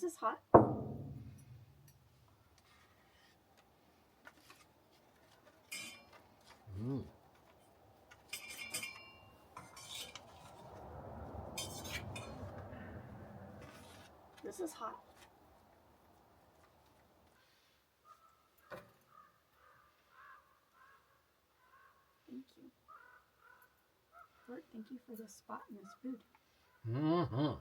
This is hot. Mm. This is hot. Thank you. Bert, thank you for this spot and this food. Mm-hmm.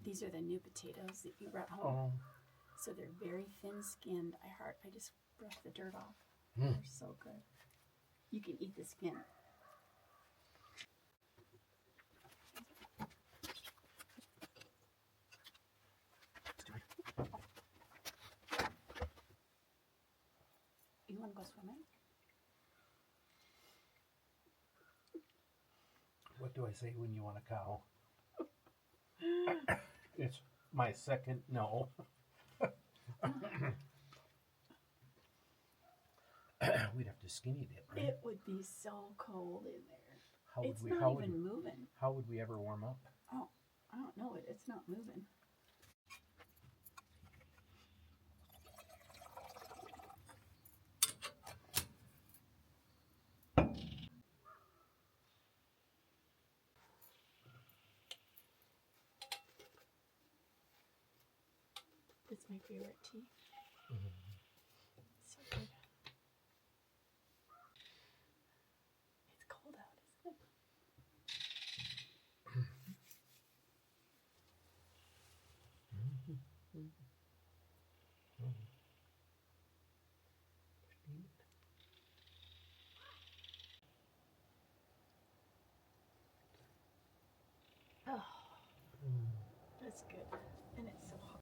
These are the new potatoes that you brought home. Oh. So they're very thin-skinned. I just brushed the dirt off. Mm. They're so good. You can eat the skin. You want to go swimming? What do I say when you want a cow? It's my second no. We'd have to skinny dip, right? It would be so cold in there. How would It's we? not How would even we, moving. How would we ever warm up? Oh, I don't know. It's not moving. It's my favorite tea. Mm-hmm. It's so good. It's cold out, isn't it? Oh, that's good. And it's